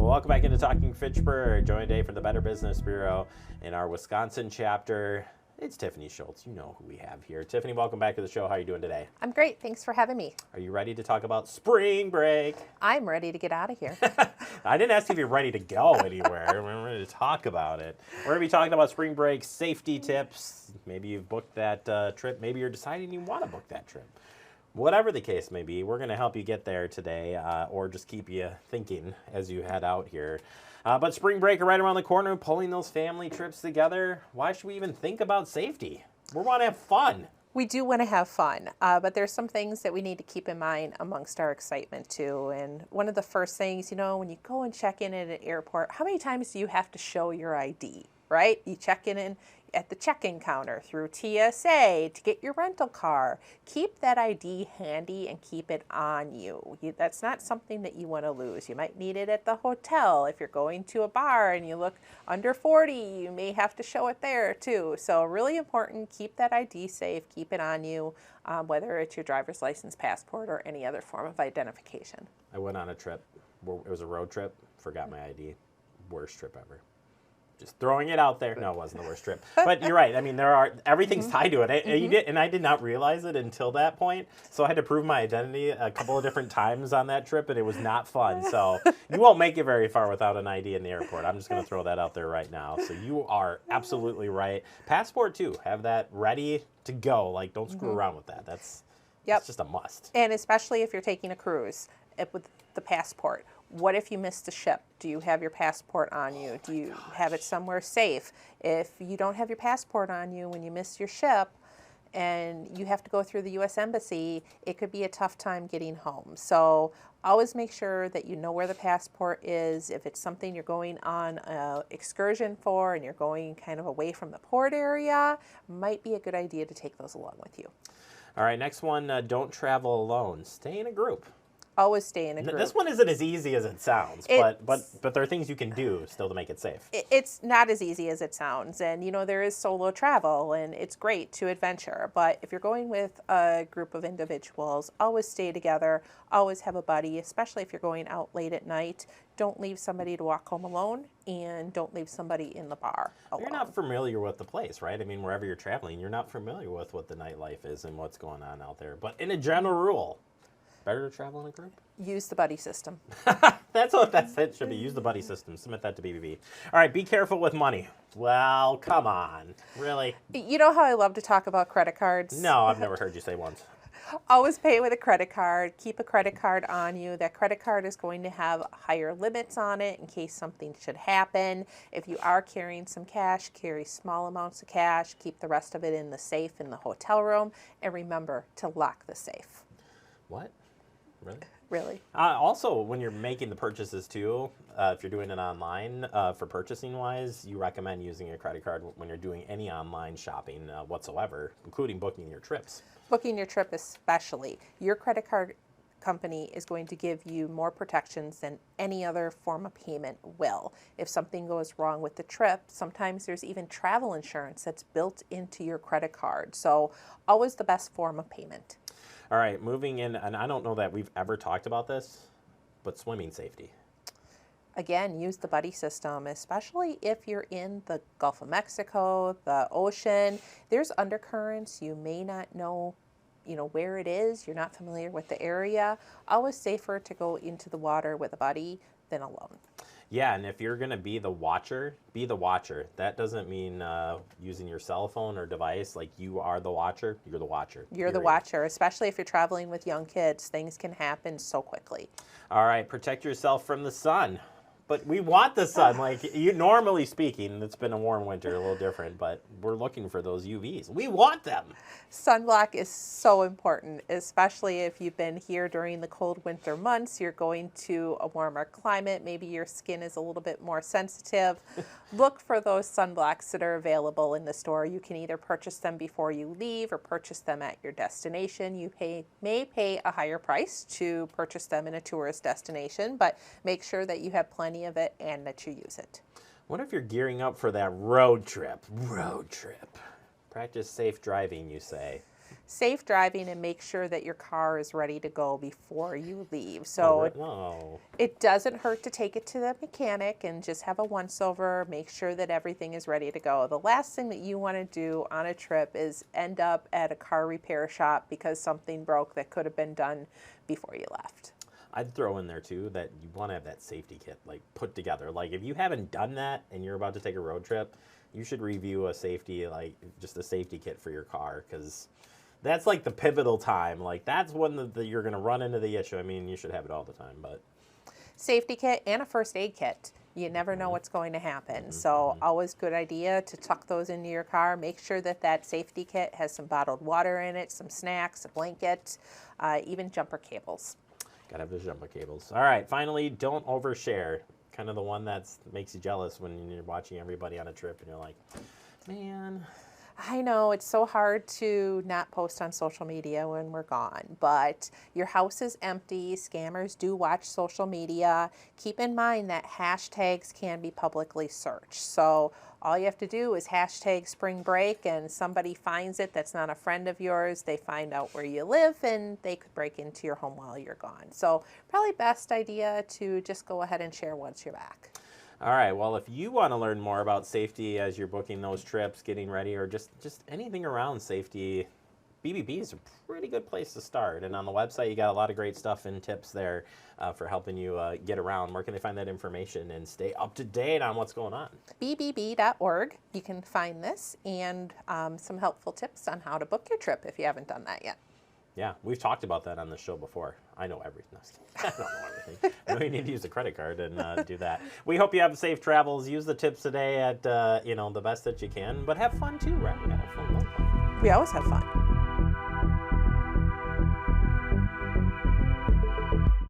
Well, welcome back into Talking Fitchburg. Joined today from the Better Business Bureau in our Wisconsin chapter. It's Tiffany Schultz. You know who we have here. Tiffany, welcome back to the show. How are you doing today? I'm great. Thanks for having me. Are you ready to talk about spring break? I'm ready to get out of here. I didn't ask if you're ready to go anywhere. We're ready to talk about it. We're going to be talking about spring break safety tips. Maybe you've booked that trip. Maybe you're deciding you want to book that trip. Whatever the case may be, we're going to help you get there today or just keep you thinking as you head out here. But spring break right around the corner, pulling those family trips together. Why should we even think about safety? We want to have fun. We do want to have fun, but there's some things that we need to keep in mind amongst our excitement too. And one of the first things, you know, when you go and check in at an airport, how many times do you have to show your ID, right? You check in at the check-in counter through TSA to get your rental car. Keep that ID handy and keep it on you. That's not something that you want to lose. You might need it at the hotel. If you're going to a bar and you look under 40, you may have to show it there too. So really important, keep that ID safe, keep it on you, whether it's your driver's license, passport, or any other form of identification. I went on a trip. It was a road trip. Forgot my ID. Worst trip ever. Just throwing it out there. No, it wasn't the worst trip. But you're right. I mean, everything's tied to it. And I did not realize it until that point. So I had to prove my identity a couple of different times on that trip, and it was not fun. So you won't make it very far without an ID in the airport. I'm just going to throw that out there right now. So you are absolutely right. Passport, too. Have that ready to go. Like, don't screw around with that. That's just a must. And especially if you're taking a cruise with the passport. What if you missed a ship? Do you have your passport on you? Do you have it somewhere safe? If you don't have your passport on you when you miss your ship and you have to go through the U.S. Embassy, it could be a tough time getting home. So always make sure that you know where the passport is. If it's something you're going on an excursion for and you're going kind of away from the port area, might be a good idea to take those along with you. All right, next one, don't travel alone. Stay in a group. Always stay in a group. This one isn't as easy as it sounds, but there are things you can do still to make it safe. It's not as easy as it sounds, and you know there is solo travel, and it's great to adventure. But if you're going with a group of individuals, always stay together. Always have a buddy, especially if you're going out late at night. Don't leave somebody to walk home alone, and don't leave somebody in the bar alone. You're not familiar with the place, right? I mean, wherever you're traveling, you're not familiar with what the nightlife is and what's going on out there. But in a general rule, better to travel in a group? Use the buddy system. That's it should be. Use the buddy system. Submit that to BBB. All right, be careful with money. Well, come on. Really? You know how I love to talk about credit cards? No, I've never heard you say once. Always pay with a credit card. Keep a credit card on you. That credit card is going to have higher limits on it in case something should happen. If you are carrying some cash, carry small amounts of cash. Keep the rest of it in the safe in the hotel room. And remember to lock the safe. What? Really? Really. Also, when you're making the purchases too, if you're doing it online, for purchasing wise, you recommend using a credit card when you're doing any online shopping whatsoever, including booking your trips. Booking your trip especially. Your credit card company is going to give you more protections than any other form of payment will. If something goes wrong with the trip, sometimes there's even travel insurance that's built into your credit card. So always the best form of payment. All right, moving in, and I don't know that we've ever talked about this, but swimming safety. Again, use the buddy system, especially if you're in the Gulf of Mexico, the ocean. There's undercurrents. You may not know, where it is. You're not familiar with the area. Always safer to go into the water with a buddy than alone. Yeah, and if you're going to be the watcher, be the watcher. That doesn't mean using your cell phone or device. Like, you are the watcher, you're the watcher. You're the watcher, especially if you're traveling with young kids. Things can happen so quickly. All right, protect yourself from the sun. But we want the sun. Normally speaking, it's been a warm winter, a little different, but we're looking for those UVs. We want them. Sunblock is so important, especially if you've been here during the cold winter months. You're going to a warmer climate. Maybe your skin is a little bit more sensitive. Look for those sunblocks that are available in the store. You can either purchase them before you leave or purchase them at your destination. You may pay a higher price to purchase them in a tourist destination, but make sure that you have plenty of it and that you use it. What if you're gearing up for that road trip? Practice safe driving, you say. safe driving and make sure that your car is ready to go before you leave. Oh, So no. it doesn't hurt to take it to the mechanic and just have a once-over, make sure that everything is ready to go. The last thing that you want to do on a trip is end up at a car repair shop because something broke that could have been done before you left. I'd throw in there too that you want to have that safety kit like put together. Like if you haven't done that and you're about to take a road trip, you should review a safety, like just a safety kit for your car, because that's like the pivotal time. Like that's when you're going to run into the issue. I mean, you should have it all the time, but Safety kit and a first aid kit. You never know what's going to happen. So always good idea to tuck those into your car. Make sure that that safety kit has some bottled water in it, some snacks, a blanket, even jumper cables. gotta have those jumper cables. All right, finally, don't overshare. Kind of the one that makes you jealous when you're watching everybody on a trip and you're like, man. I know it's so hard to not post on social media when we're gone, but your house is empty. Scammers do watch social media. Keep in mind that hashtags can be publicly searched. So all you have to do is hashtag spring break and somebody finds it that's not a friend of yours. They find out where you live and they could break into your home while you're gone. So probably best idea to just go ahead and share once you're back. All right, well, if you want to learn more about safety as you're booking those trips, getting ready, or just anything around safety, BBB is a pretty good place to start. And on the website, you got a lot of great stuff and tips there for helping you get around. Where can they find that information and stay up to date on what's going on? BBB.org. You can find this and some helpful tips on how to book your trip if you haven't done that yet. Yeah, we've talked about that on the show before. I know everything. I don't know everything. I know you need to use a credit card and do that. We hope you have safe travels. Use the tips today at the best that you can, but have fun too, right? We gotta have fun. We always have fun.